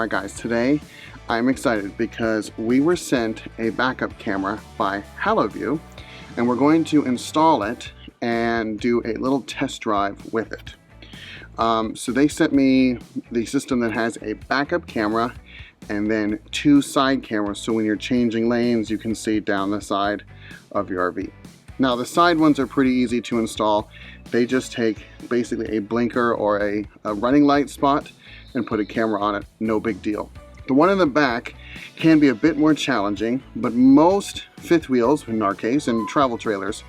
Alright guys, today I'm excited because we were sent a backup camera by HaloView and we're going to install it and do a little test drive with it. So they sent me the system that has a backup camera and then 2 side cameras, so when you're changing lanes you can see down the side of your RV. Now the side ones are pretty easy to install. They just take basically a blinker or a running light spot and put a camera on it, no big deal. The one in the back can be a bit more challenging, but most fifth wheels, in our case, and travel trailers,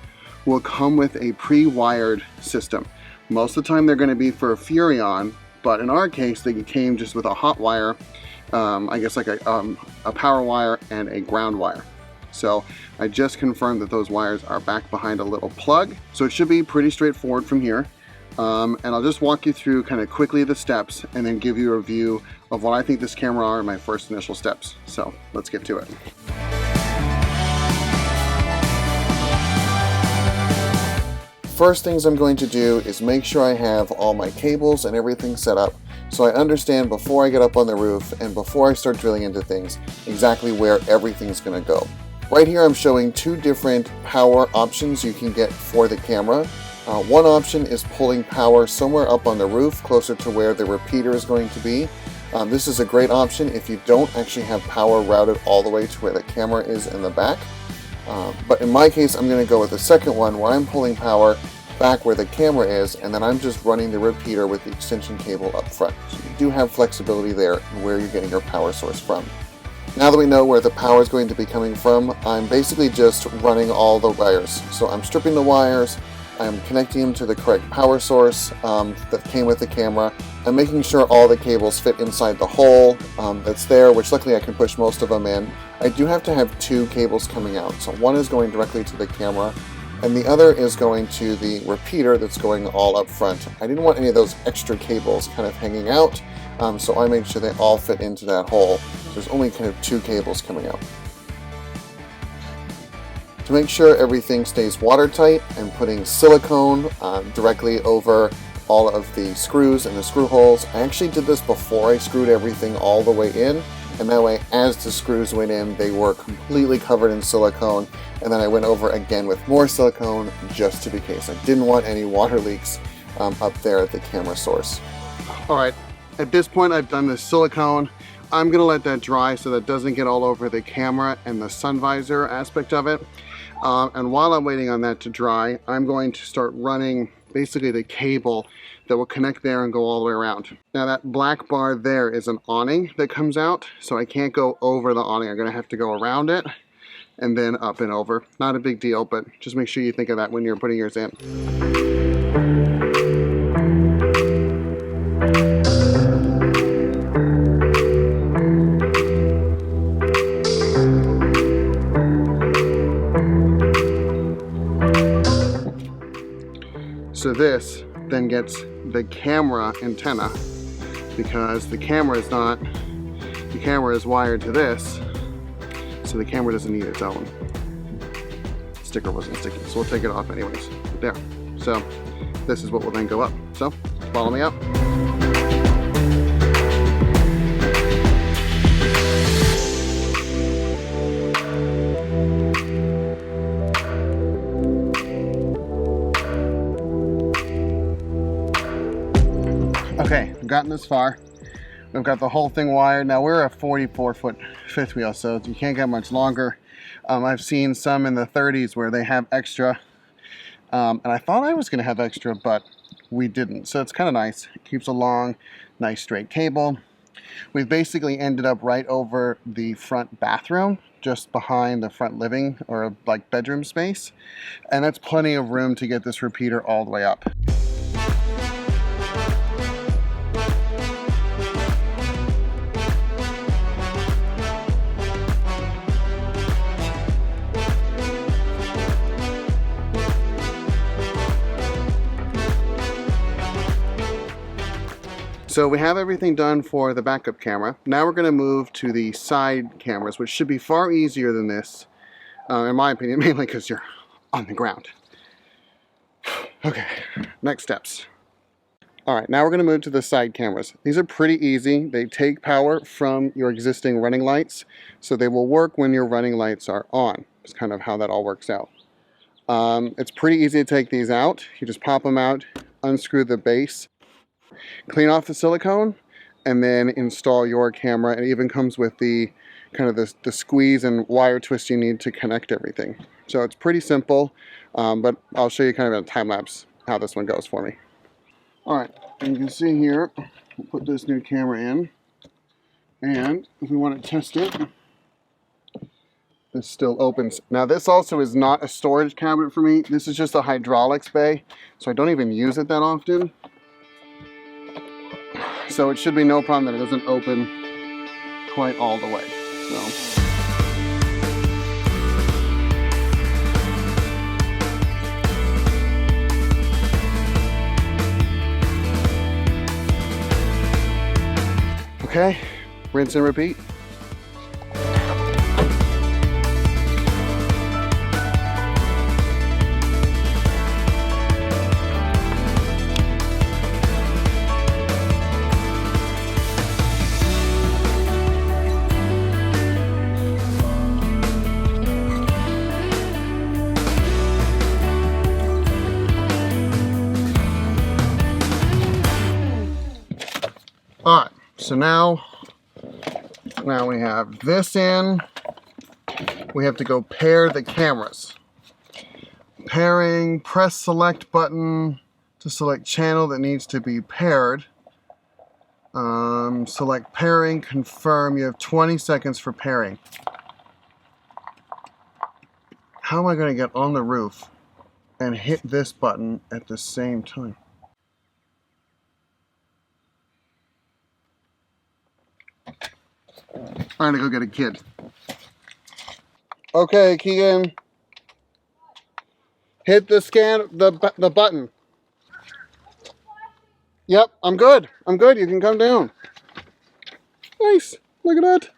will come with a pre-wired system. Most of the time they're going to be for a Furrion, but in our case they came just with a hot wire, I guess like a power wire and a ground wire. So I just confirmed that those wires are back behind a little plug, so it should be pretty straightforward from here. And I'll just walk you through kind of quickly the steps and then give you a view of what I think this camera are in my first initial steps. So let's get to it. First things I'm going to do is make sure I have all my cables and everything set up so I understand before I get up on the roof and before I start drilling into things exactly where everything's going to go. Right here I'm showing 2 different power options you can get for the camera. One option is pulling power somewhere up on the roof closer to where the repeater is going to be. This is a great option if you don't actually have power routed all the way to where the camera is in the back. But in my case I'm going to go with the second one where I'm pulling power back where the camera is and then I'm just running the repeater with the extension cable up front. So you do have flexibility there in where you're getting your power source from. Now that we know where the power is going to be coming from, I'm basically just running all the wires. So I'm stripping the wires, I'm connecting them to the correct power source that came with the camera. I'm making sure all the cables fit inside the hole that's there, which luckily I can push most of them in. I do have to have 2 cables coming out. So one is going directly to the camera and the other is going to the repeater that's going all up front. I didn't want any of those extra cables kind of hanging out, so I made sure they all fit into that hole. There's only kind of 2 cables coming out. To make sure everything stays watertight, I'm putting silicone directly over all of the screws and the screw holes. I actually did this before I screwed everything all the way in, and that way as the screws went in they were completely covered in silicone, and then I went over again with more silicone just to be case. I didn't want any water leaks up there at the camera source. Alright, at this point I've done the silicone. I'm going to let that dry so that doesn't get all over the camera and the sun visor aspect of it. And while I'm waiting on that to dry, I'm going to start running basically the cable that will connect there and go all the way around. Now that black bar there is an awning that comes out, so I can't go over the awning. I'm going to have to go around it and then up and over. Not a big deal, but just make sure you think of that when you're putting yours in. So this then gets the camera antenna, because the camera is wired to this, so the camera doesn't need its own. Sticker wasn't sticky, so we'll take it off anyways. There. So this is what will then go up. So follow me up. Okay, we've gotten this far. We've got the whole thing wired. Now we're a 44-foot fifth wheel, so you can't get much longer. I've seen some in the 30s where they have extra, and I thought I was going to have extra, but we didn't. So it's kind of nice. It keeps a long, nice straight cable. We've basically ended up right over the front bathroom, just behind the front living or like bedroom space, and that's plenty of room to get this repeater all the way up. So we have everything done for the backup camera. Now we're going to move to the side cameras, which should be far easier than this, in my opinion, mainly because you're on the ground. Okay, next steps. All right, now we're going to move to the side cameras. These are pretty easy. They take power from your existing running lights, so they will work when your running lights are on. It's kind of how that all works out. It's pretty easy to take these out. You just pop them out, unscrew the base, clean off the silicone, and then install your camera. It even comes with the kind of the squeeze and wire twist you need to connect everything. So it's pretty simple, but I'll show you kind of in a time lapse how this one goes for me. All right, and you can see here, we'll put this new camera in, and if we want to test it, this still opens. Now this also is not a storage cabinet for me. This is just a hydraulics bay, so I don't even use it that often. So it should be no problem that it doesn't open quite all the way. So. Okay, rinse and repeat. All right, so now we have this in. We have to go pair the cameras. Pairing, press select button to select channel that needs to be paired. Select pairing, confirm. You have 20 seconds for pairing. How am I going to get on the roof and hit this button at the same time? I'm gonna go get a kid. Okay, Keegan. Hit the the button. Yep, I'm good. I'm good. You can come down. Nice. Look at that.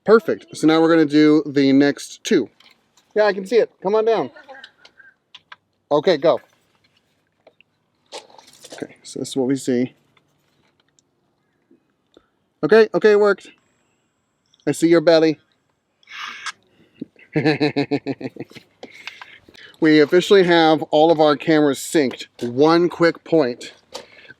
Perfect. So now we're gonna do the next two. Yeah, I can see it. Come on down. Okay, go. Okay, so this is what we see. Okay, it worked. I see your belly. We officially have all of our cameras synced. One quick point.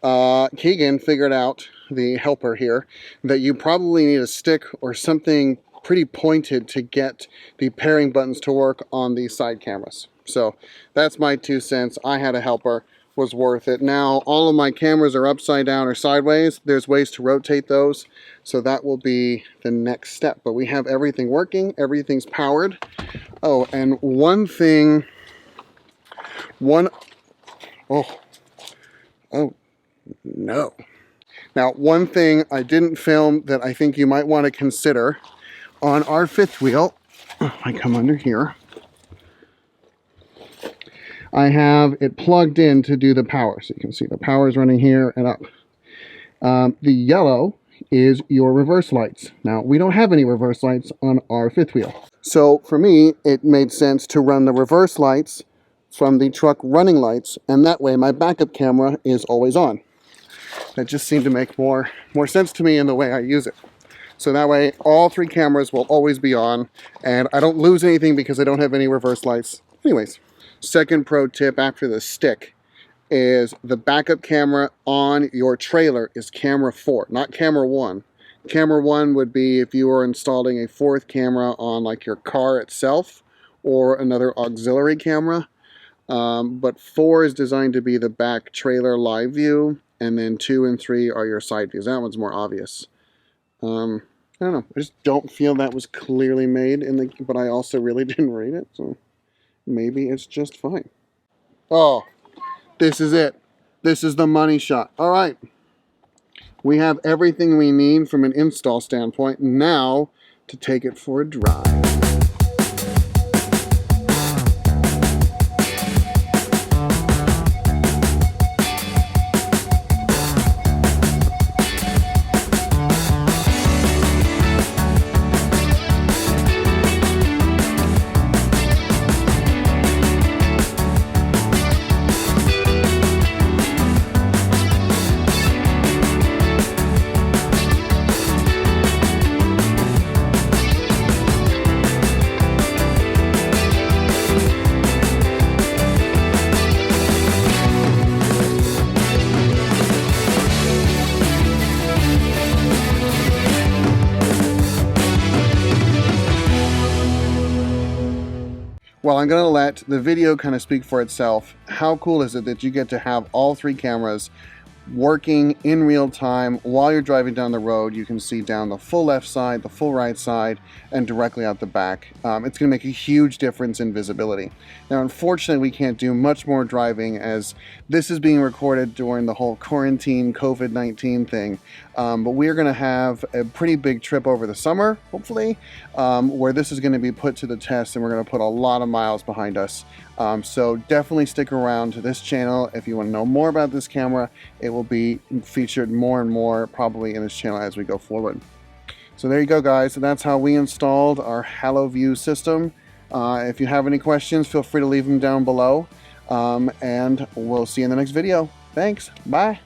Keegan figured out, the helper here, that you probably need a stick or something pretty pointed to get the pairing buttons to work on these side cameras. So that's my 2 cents. I had a helper. Was worth it. Now all of my cameras are upside down or sideways. There's ways to rotate those, so that will be the next step. But we have everything working, everything's powered. Oh, and oh no. Now one thing I didn't film that I think you might want to consider on our fifth wheel, I come under here, I have it plugged in to do the power. So you can see the power is running here and up. The yellow is your reverse lights. Now, we don't have any reverse lights on our fifth wheel. So for me, it made sense to run the reverse lights from the truck running lights, and that way my backup camera is always on. That just seemed to make more sense to me in the way I use it. So that way, all 3 cameras will always be on, and I don't lose anything because I don't have any reverse lights. Anyways. Second pro tip after the stick is the backup camera on your trailer is camera 4, not camera 1. Camera 1 would be if you were installing a 4th camera on like your car itself or another auxiliary camera. But 4 is designed to be the back trailer live view, and then 2 and 3 are your side views. That one's more obvious. I don't know. I just don't feel that was clearly made but I also really didn't read it, so maybe it's just fine. Oh, this is it. This is the money shot. All right. We have everything we need from an install standpoint now to take it for a drive. Well, I'm going to let the video kind of speak for itself. How cool is it that you get to have all 3 cameras working in real time while you're driving down the road? You can see down the full left side, the full right side, and directly out the back. It's going to make a huge difference in visibility. Now, unfortunately, we can't do much more driving as this is being recorded during the whole quarantine COVID-19 thing. But we're going to have a pretty big trip over the summer, hopefully, where this is going to be put to the test, and we're going to put a lot of miles behind us. So definitely stick around to this channel if you want to know more about this camera. It will be featured more and more probably in this channel as we go forward. So there you go, guys. So that's how we installed our HaloView system. If you have any questions, feel free to leave them down below. And we'll see you in the next video. Thanks. Bye.